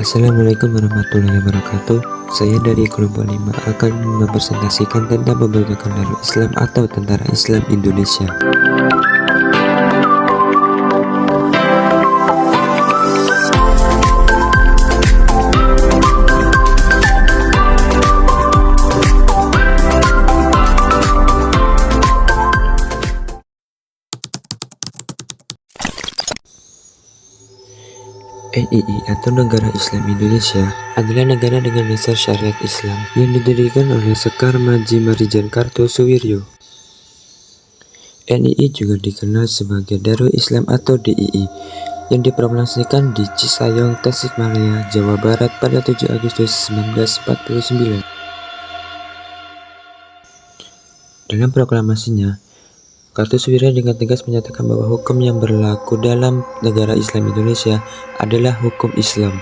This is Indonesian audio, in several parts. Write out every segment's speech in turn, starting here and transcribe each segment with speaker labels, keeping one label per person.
Speaker 1: Assalamualaikum warahmatullahi wabarakatuh. Saya dari kelompok 5 akan mempresentasikan tentang pembentukan Darul Islam atau Tentara Islam Indonesia. NII atau Negara Islam Indonesia adalah negara dengan dasar syariat Islam yang didirikan oleh Sekar Maji Marijan Kartosuwiryo. NII juga dikenal sebagai Darul Islam atau DII yang diproklamasikan di Cisayong, Tasikmalaya, Jawa Barat pada 7 Agustus 1949. Dalam proklamasinya, Kartosuwiryo dengan tegas menyatakan bahwa hukum yang berlaku dalam negara Islam Indonesia adalah hukum Islam.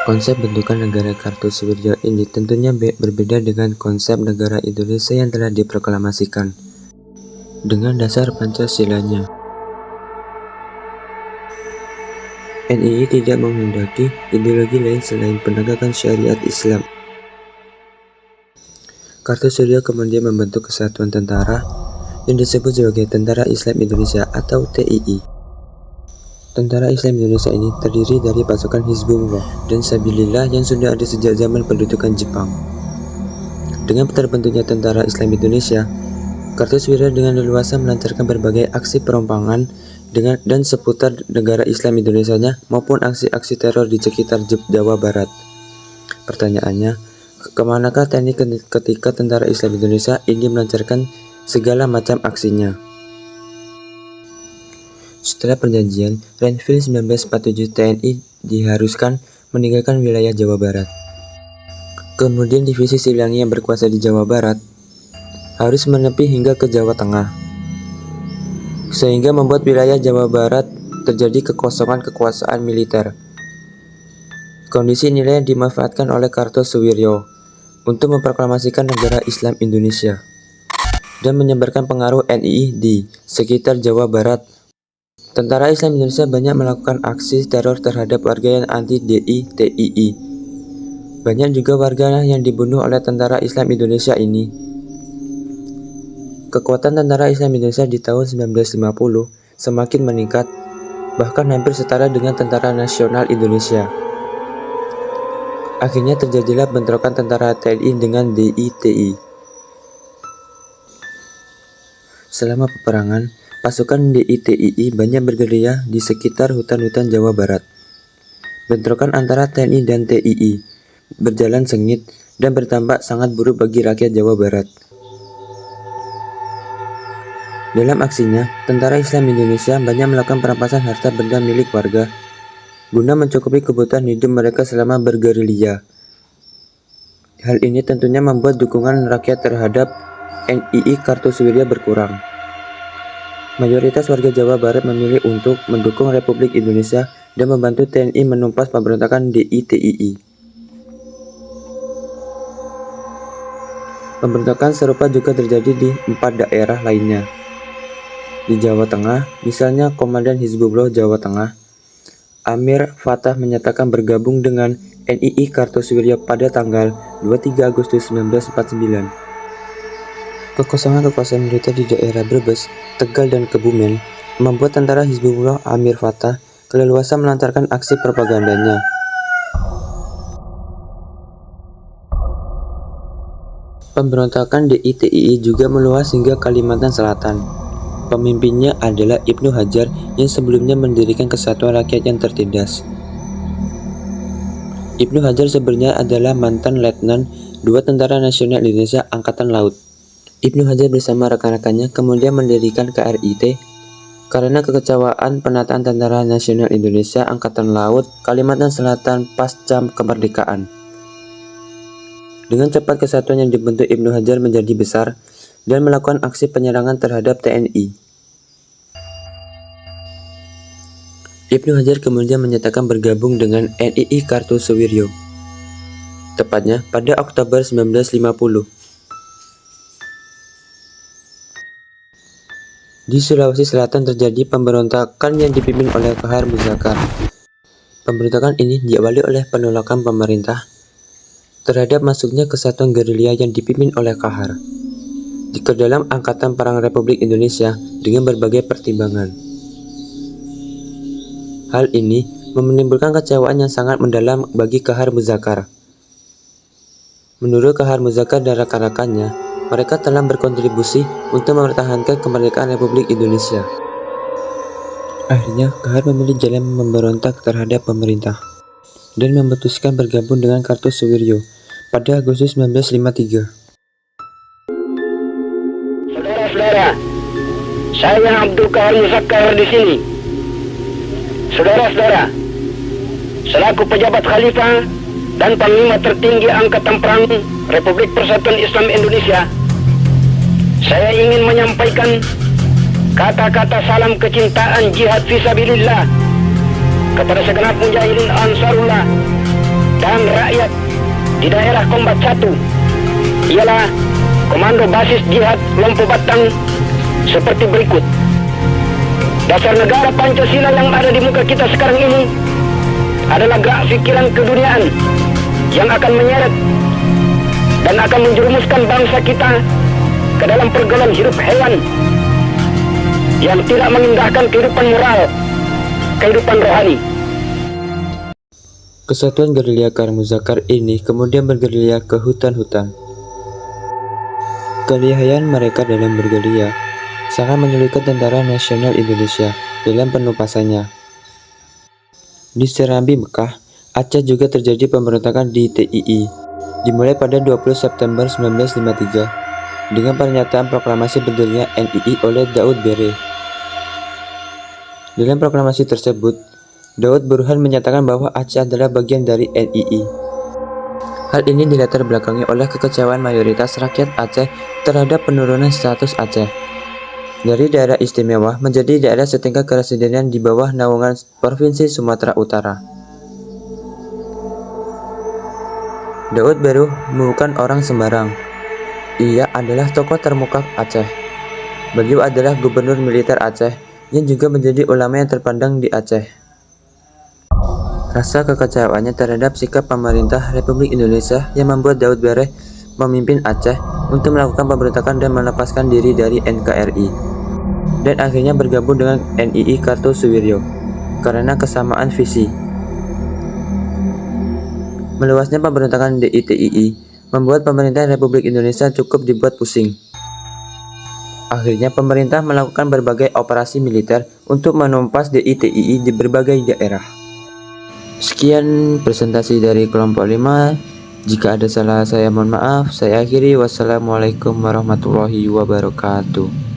Speaker 1: Konsep bentukan negara Kartosuwiryo ini tentunya berbeda dengan konsep negara Indonesia yang telah diproklamasikan dengan dasar Pancasilanya. NII tidak menghendaki ideologi lain selain penegakan syariat Islam. Kartosuwiryo kemudian membentuk kesatuan tentara yang disebut sebagai Tentara Islam Indonesia atau TII. Tentara Islam Indonesia ini terdiri dari pasukan Hizbullah dan Sabilillah yang sudah ada sejak zaman pendudukan Jepang. Dengan terbentuknya Tentara Islam Indonesia, Kartosuwiryo dengan leluasa melancarkan berbagai aksi perompangan dan seputar negara Islam Indonesianya maupun aksi-aksi teror di sekitar Jawa Barat. Pertanyaannya, kemanakah TNI ketika Tentara Islam Indonesia ini melancarkan segala macam aksinya? Setelah perjanjian Renville 1947, TNI diharuskan meninggalkan wilayah Jawa Barat. Kemudian divisi Siliwangi yang berkuasa di Jawa Barat harus menepi hingga ke Jawa Tengah, sehingga membuat wilayah Jawa Barat terjadi kekosongan kekuasaan militer. Kondisi inilah yang dimanfaatkan oleh Kartosuwiryo untuk memproklamasikan negara Islam Indonesia dan menyebarkan pengaruh NII di sekitar Jawa Barat. Tentara Islam Indonesia banyak melakukan aksi teror terhadap warga yang anti-DI TII. Banyak juga warga yang dibunuh oleh Tentara Islam Indonesia ini. Kekuatan Tentara Islam Indonesia di tahun 1950 semakin meningkat, bahkan hampir setara dengan Tentara Nasional Indonesia. Akhirnya terjadilah bentrokan Tentara TNI dengan DI TII. Selama peperangan, pasukan DI-TII banyak bergerilya di sekitar hutan-hutan Jawa Barat. Bentrokan antara TNI dan TII berjalan sengit dan berdampak sangat buruk bagi rakyat Jawa Barat. Dalam aksinya, Tentara Islam Indonesia banyak melakukan perampasan harta benda milik warga guna mencukupi kebutuhan hidup mereka selama bergerilya. Hal ini tentunya membuat dukungan rakyat terhadap NII Kartosuwiryo berkurang. Mayoritas warga Jawa Barat memilih untuk mendukung Republik Indonesia dan membantu TNI menumpas pemberontakan DI-TII. Pemberontakan serupa juga terjadi di 4 daerah lainnya. Di Jawa Tengah, misalnya Komandan Hizbullah Jawa Tengah, Amir Fattah menyatakan bergabung dengan NII Kartosuwiryo pada tanggal 23 Agustus 1949. Kekosongan kekuasaan militer di daerah Brebes, Tegal, dan Kebumen membuat tentara Hizbullah Amir Fattah keleluasa melancarkan aksi propagandanya. Pemberontakan DI-TII juga meluas hingga Kalimantan Selatan. Pemimpinnya adalah Ibnu Hajar yang sebelumnya mendirikan Kesatuan Rakyat yang tertindas. Ibnu Hajar sebenarnya adalah mantan letnan 2 Tentara Nasional Indonesia Angkatan Laut. Ibnu Hajar bersama rekan-rekannya kemudian mendirikan KRIT karena kekecewaan penataan Tentara Nasional Indonesia Angkatan Laut Kalimantan Selatan pasca kemerdekaan. Dengan cepat kesatuan yang dibentuk Ibnu Hajar menjadi besar dan melakukan aksi penyerangan terhadap TNI. Ibnu Hajar kemudian menyatakan bergabung dengan NII Kartosuwiryo, tepatnya pada Oktober 1950. Di Sulawesi Selatan terjadi pemberontakan yang dipimpin oleh Kahar Muzakar. Pemberontakan ini diawali oleh penolakan pemerintah terhadap masuknya kesatuan gerilya yang dipimpin oleh Kahar ke dalam Angkatan Perang Republik Indonesia dengan berbagai pertimbangan. Hal ini menimbulkan kecewaan yang sangat mendalam bagi Kahar Muzakar. Menurut Kahar Muzakar dan rekan-rekannya, mereka telah berkontribusi untuk mempertahankan kemerdekaan Republik Indonesia. Akhirnya, Kahar memilih jalan memberontak terhadap pemerintah dan memutuskan bergabung dengan Kartosuwiryo pada Agustus 1953.
Speaker 2: Saudara-saudara, saya Abdul Kahar Muzakar di sini. Saudara-saudara, selaku pejabat khalifah dan panglima tertinggi Angkatan Perang Republik Persatuan Islam Indonesia, saya ingin menyampaikan kata-kata salam kecintaan jihad fisabilillah kepada segenap mujahidin Ansarullah dan rakyat di daerah Kombat 1, ialah Komando Basis Jihad Lompo Batang seperti berikut. Dasar negara Pancasila yang ada di muka kita sekarang ini adalah gerak pikiran keduniaan yang akan menyeret dan akan menjerumuskan bangsa kita ke dalam pergaulan hidup hewan yang tidak mengindahkan kehidupan moral, kehidupan rohani.
Speaker 1: Kesatuan gerilya Kahar Muzakar ini kemudian bergerilya ke hutan-hutan. Kelihayan mereka dalam bergerilya sangat menyulitkan Tentara Nasional Indonesia dalam penumpasannya. Di Serambi, Mekah, Aceh juga terjadi pemberontakan di TII, dimulai pada 20 September 1953 dengan pernyataan proklamasi berdirinya NII oleh Daud Bere. Dalam proklamasi tersebut, Daud Burhan menyatakan bahwa Aceh adalah bagian dari NII. Hal ini dilatar belakangi oleh kekecewaan mayoritas rakyat Aceh terhadap penurunan status Aceh dari daerah istimewa menjadi daerah setingkat kepresidenan di bawah naungan Provinsi Sumatera Utara. Daud Beru bukan orang sembarang. Ia adalah tokoh termuka Aceh. Beliau adalah gubernur militer Aceh yang juga menjadi ulama yang terpandang di Aceh. Rasa kekecewaannya terhadap sikap pemerintah Republik Indonesia yang membuat Daud Bere memimpin Aceh untuk melakukan pemberontakan dan melepaskan diri dari NKRI, dan akhirnya bergabung dengan NII Kartosuwiryo karena kesamaan visi. Meluasnya pemberontakan DITII membuat pemerintah Republik Indonesia cukup dibuat pusing. Akhirnya pemerintah melakukan berbagai operasi militer untuk menumpas DITII di berbagai daerah. Sekian presentasi dari kelompok 5. Jika ada salah saya mohon maaf. Saya akhiri. Wassalamualaikum warahmatullahi wabarakatuh.